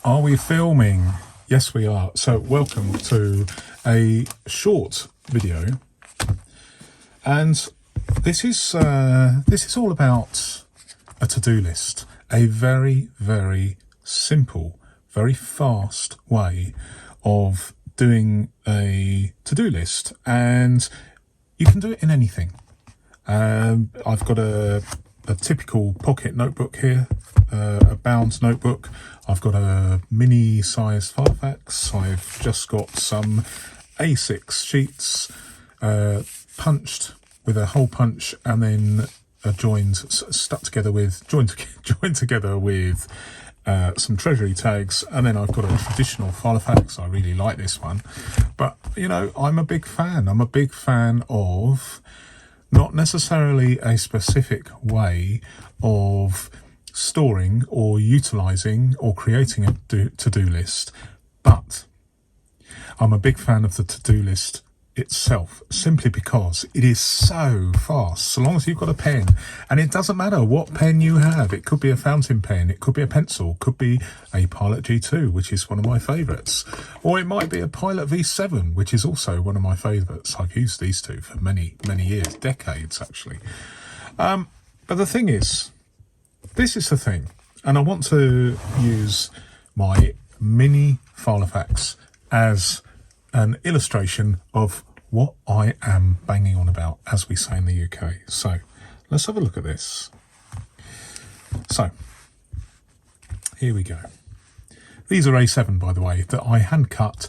Are we filming? Yes, we are. So welcome to a short video, and this is all about a to-do list. A very, very simple, very fast way of doing a to-do list, and you can do it in anything. I've got a typical pocket notebook here, a bound notebook. I've got a mini sized filofax. I've just got some A6 sheets punched with a hole punch and then joined together with some treasury tags. And then I've got a traditional filofax. I really like this one, but you know, I'm a big fan of not necessarily a specific way of storing or utilizing or creating a to-do list, but I'm a big fan of the to-do list itself, simply because it is so fast. So long as you've got a pen, and it doesn't matter what pen you have, it could be a fountain pen, it could be a pencil, could be a Pilot G2, which is one of my favorites, or it might be a Pilot V7, which is also one of my favorites. I've used these two for many years, decades actually. But the thing is, this is the thing, and I want to use my mini filofax as an illustration of what I am banging on about, as we say in the UK. So let's have a look at this. So here we go. These are A7, by the way, that I hand cut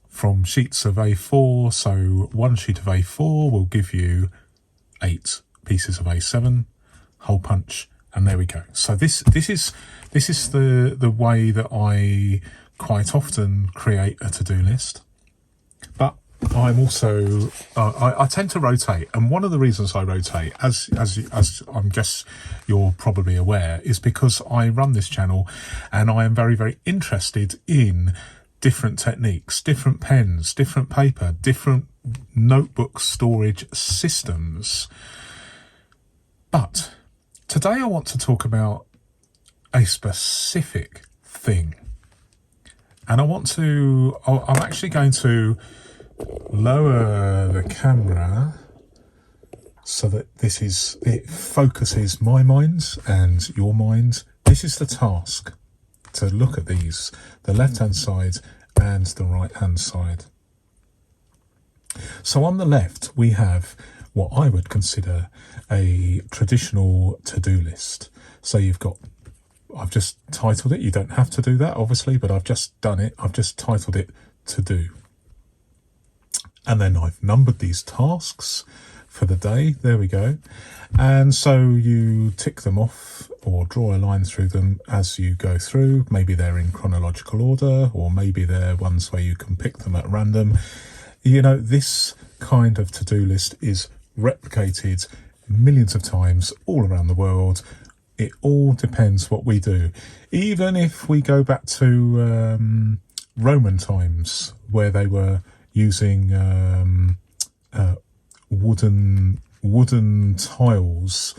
from sheets of A4. So one sheet of A4 will give you 8 pieces of A7, hole punch, and there we go. So this is the way that I quite often create a to-do list. But I'm also I tend to rotate, and one of the reasons I rotate, as I'm guess you're probably aware, is because I run this channel and I am very, very interested in different techniques, different pens, different paper, different notebook storage systems. But today I want to talk about a specific thing, and I'm actually going to lower the camera so that it focuses my mind and your mind. This is the task, to look at these, the left hand side and the right hand side. So on the left we have what I would consider a traditional to-do list. So I've just titled it, you don't have to do that obviously, but I've just done it. I've just titled it to do. And then I've numbered these tasks for the day. There we go. And so you tick them off or draw a line through them as you go through. Maybe they're in chronological order, or maybe they're ones where you can pick them at random. You know, this kind of to-do list is replicated millions of times all around the world. It all depends what we do. Even if we go back to Roman times, where they were using wooden tiles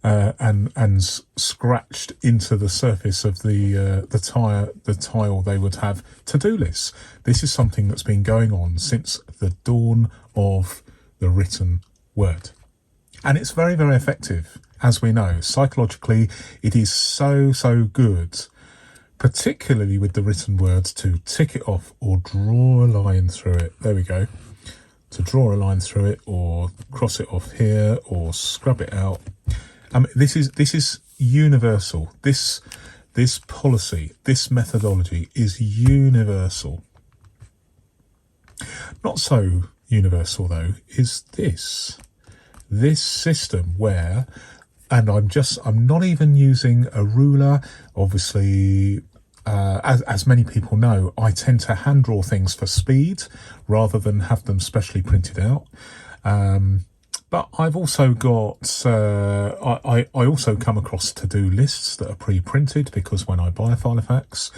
and scratched into the surface of the tile they would have to-do lists. This is something that's been going on since the dawn of the written word, and it's very, very effective. As we know, psychologically, it is so good, particularly with the written words, to tick it off or draw a line through it. There we go. To draw a line through it, or cross it off here, or scrub it out. This is universal. This policy, this methodology is universal. Not so universal though is this system where, and I'm not even using a ruler. Obviously, as many people know, I tend to hand draw things for speed rather than have them specially printed out. But I've also got, I also come across to-do lists that are pre-printed, because when I buy a filofax,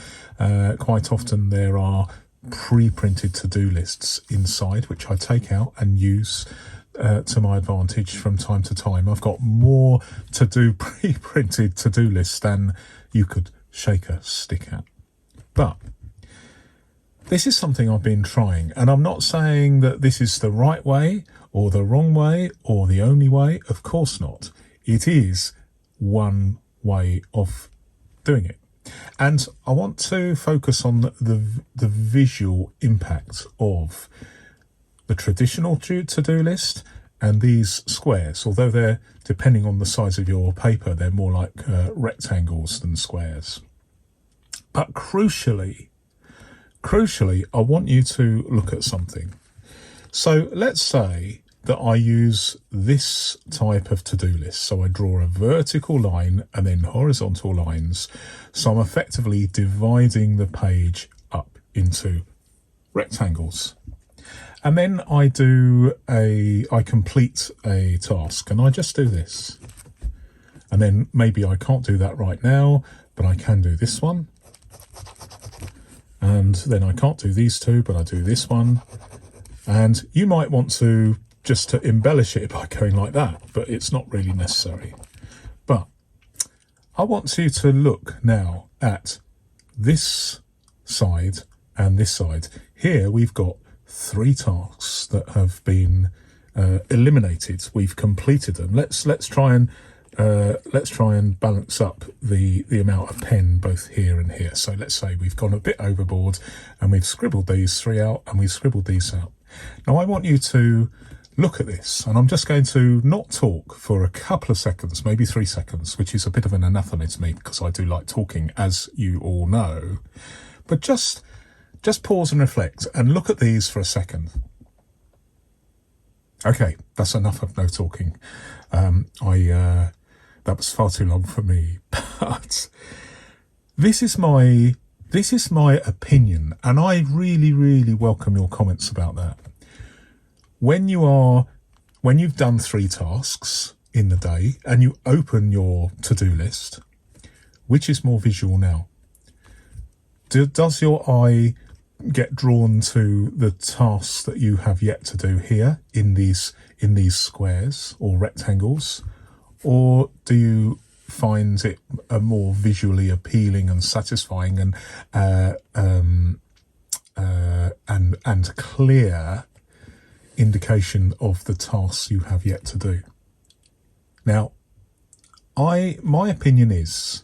quite often there are pre-printed to-do lists inside, which I take out and use to my advantage from time to time. I've got more to-do pre-printed to-do lists than you could shake a stick at. But this is something I've been trying, and I'm not saying that this is the right way or the wrong way or the only way. Of course not. It is one way of doing it. And I want to focus on the visual impact of the traditional to-do list and these squares. Although they're, depending on the size of your paper, they're more like rectangles than squares. But crucially, I want you to look at something. So let's say that I use this type of to-do list. So I draw a vertical line and then horizontal lines. So I'm effectively dividing the page up into rectangles. And then I complete a task, and I just do this. And then maybe I can't do that right now, but I can do this one. And then I can't do these two, but I do this one. And you might want to just to embellish it by going like that, but it's not really necessary. But I want you to look now at this side and this side. Here we've got 3 tasks that have been eliminated. We've completed them. Let's try and balance up the amount of pen both here and here. So let's say we've gone a bit overboard and we've scribbled these 3 out and we've scribbled these out. Now I want you to look at this, and I'm just going to not talk for a couple of seconds, maybe 3 seconds, which is a bit of an anathema to me because I do like talking, as you all know. But just pause and reflect and look at these for a second. Okay, that's enough of no talking. That was far too long for me. But this is my opinion, and I really, really welcome your comments about that. When you've done 3 tasks in the day and you open your to-do list, which is more visual now? Does your eye get drawn to the tasks that you have yet to do here in these squares or rectangles, or do you find it a more visually appealing and satisfying and clear indication of the tasks you have yet to do? Now, my opinion is,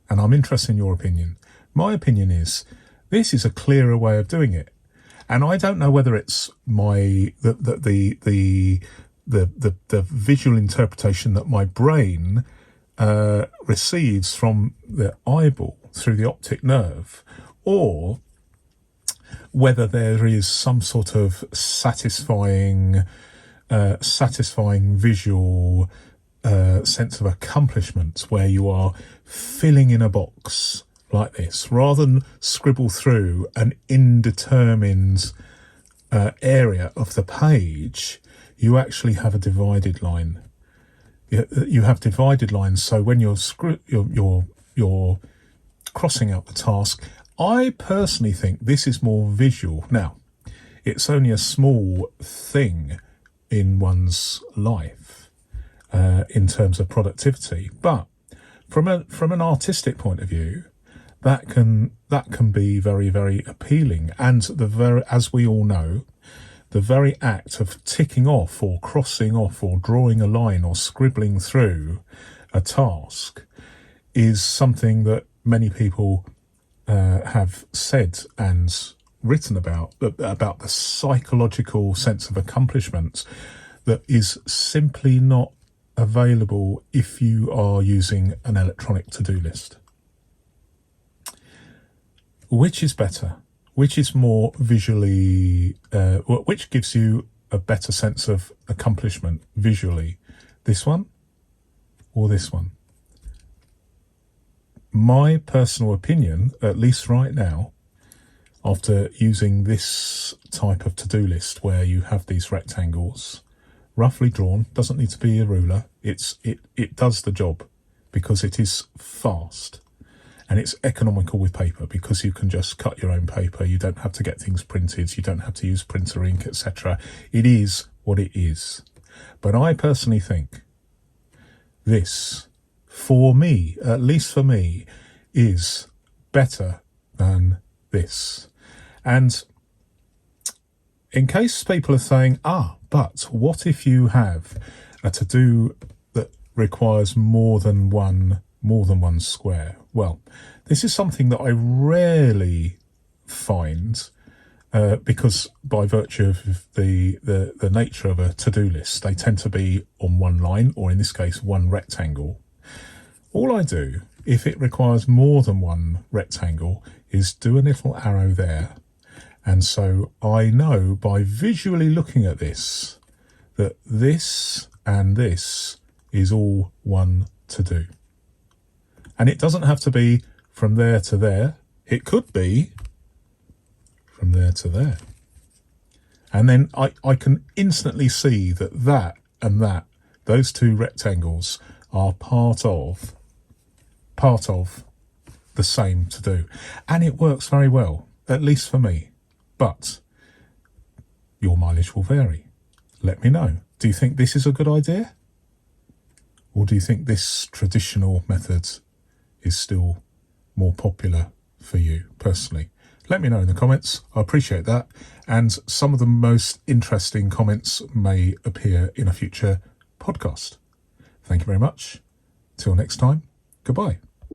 and I'm interested in your opinion, my opinion is this is a clearer way of doing it. And I don't know whether it's the visual interpretation that my brain receives from the eyeball through the optic nerve, or whether there is some sort of satisfying visual sense of accomplishment where you are filling in a box like this, rather than scribble through an indeterminate area of the page. You actually have a divided line. You have divided lines, so when you're crossing out the task, I personally think this is more visual. Now, it's only a small thing in one's life in terms of productivity, but from an artistic point of view, that can be very, very appealing. And as we all know, the very act of ticking off or crossing off or drawing a line or scribbling through a task is something that many people have said and written about the psychological sense of accomplishment that is simply not available if you are using an electronic to-do list. Which is better? Which is more visually, which gives you a better sense of accomplishment visually? This one or this one? My personal opinion, at least right now, after using this type of to-do list where you have these rectangles, roughly drawn, doesn't need to be a ruler, it does the job because it is fast. And it's economical with paper because you can just cut your own paper. You don't have to get things printed. You don't have to use printer ink, etc. It is what it is. But I personally think this, for me, at least for me, is better than this. And in case people are saying, but what if you have a to-do that requires more than one square? Well, this is something that I rarely find, because by virtue of the nature of a to-do list, they tend to be on one line, or in this case, one rectangle. All I do, if it requires more than one rectangle, is do a little arrow there. And so I know by visually looking at this that this and this is all one to do. And it doesn't have to be from there to there. It could be from there to there. And then I can instantly see that and that, those two rectangles are part of the same to do. And it works very well, at least for me. But your mileage will vary. Let me know. Do you think this is a good idea? Or do you think this traditional method is still more popular for you personally? Let me know in the comments. I appreciate that. And some of the most interesting comments may appear in a future podcast. Thank you very much. Till next time, goodbye.